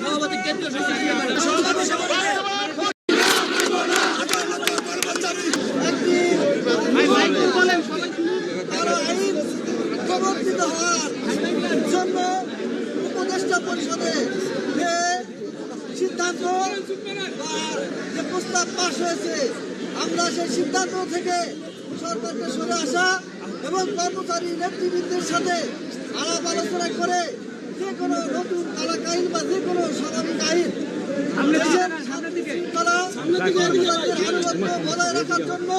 সভাপতি কেন্দ্রীয় প্রবর্তিত হওয়ার জন্য উপদেষ্টা পরিষদে যে সিদ্ধান্ত বা যে প্রস্তাব পাশ হয়েছে, আমরা সেই সিদ্ধান্ত থেকে সরকারকে সরে আসা এবং কর্মচারী নেতৃবৃন্দের সাথে আলাপ আলোচনা করে যে কোনো নতুন কালাক আইন বা যে কোনো স্বাভাবিক আইন বজায় রাখার জন্য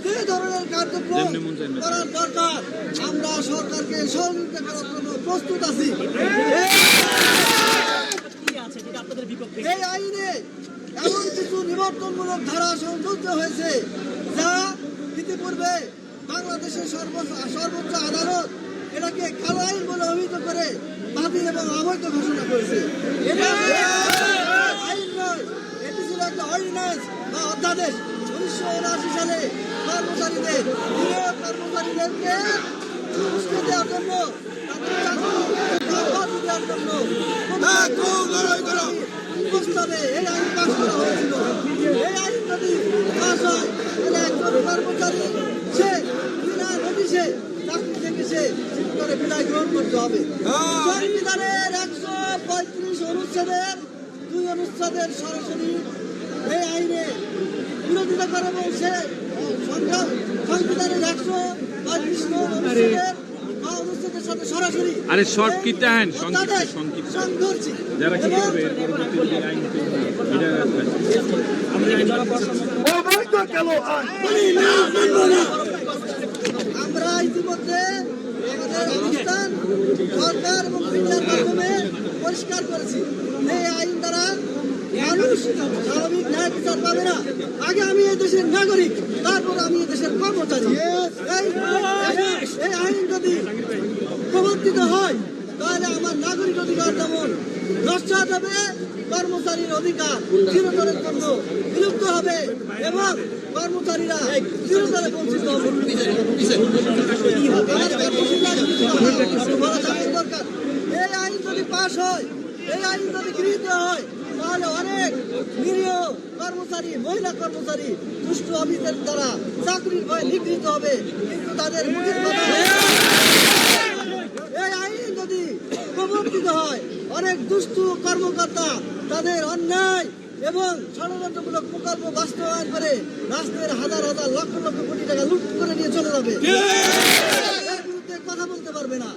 যে ধরনের কার্যক্রম করার দরকার আমরা সরকারকে সহযোগিতা করার জন্য প্রস্তুত আছি। এই আইনে এমন কিছু নিবর্তনমূলক ধারা সংযুক্ত হয়েছে যা ইতিপূর্বে বাংলাদেশের সর্বোচ্চ আদালত এটাকে কালো আইন বলে অভিহিত করে বাতিল এবং অবৈধ ঘোষণা করেছে। এটা আইন নয়, এটি ছিল একটা অর্ডিন্যান্স বা অধ্যাদেশ। 1979 সালে কর্মচারীদেরকে উস্কে দেওয়ার জন্য, প্রস্তাবে এই আইন পাস করা হয়েছিল। এই আইন যদি পাস হয় তাহলে একজন কর্মচারী সে বিনা নোটিশে চাকরি থেকে সে করে বিদায় গ্রহণ করতে হবে। সংবিধানের 135 অনুচ্ছেদের 2 অনুচ্ছেদের সরাসরি এই আইনে বিরোধিতা করে এবং সে সংবিধানের 135 অনুচ্ছেদের সাথে সরাসরি সংঘর্ষী। আমরা ইতিমধ্যে আমাদের অবস্থান সরকার এবং মিডিয়ার মাধ্যমে পরিষ্কার করেছি। এই আইন দ্বারা মানুষ স্বাভাবিক ন্যায় বিচার পাবে না। আগে আমি এই দেশের নাগরিক, তারপর আমি এই দেশের কর্মচারী। এই আইন যদি প্রবর্তিত হয় তাহলে আমার নাগরিক অধিকার যেমন নষ্ট হয়ে যাবে, কর্মচারীর অধিকার চিরতরের জন্য বিলুপ্ত হবে এবং কর্মচারীরা চিরতরে বঞ্চিত হবে। দরকার এই আইন যদি পাশ হয়, এই আইন যদি গৃহীত হয় তাহলে অনেক নিরীহ কর্মচারী, মহিলা কর্মচারী দুষ্ট অফিসের দ্বারা চাকরির ভয়ে নিগৃহীত হবে, কিন্তু তাদের মুখের কথা। এই আইন যদি প্রবর্তিত হয় অনেক দুষ্ট কর্মকর্তা তাদের অন্যায় এবং ষড়যন্ত্রমূলক প্রকল্প বাস্তবায়ন করে রাষ্ট্রের হাজার হাজার লক্ষ লক্ষ কোটি টাকা লুট করে নিয়ে চলে যাবে। এর বিরুদ্ধে কথা বলতে পারবে না।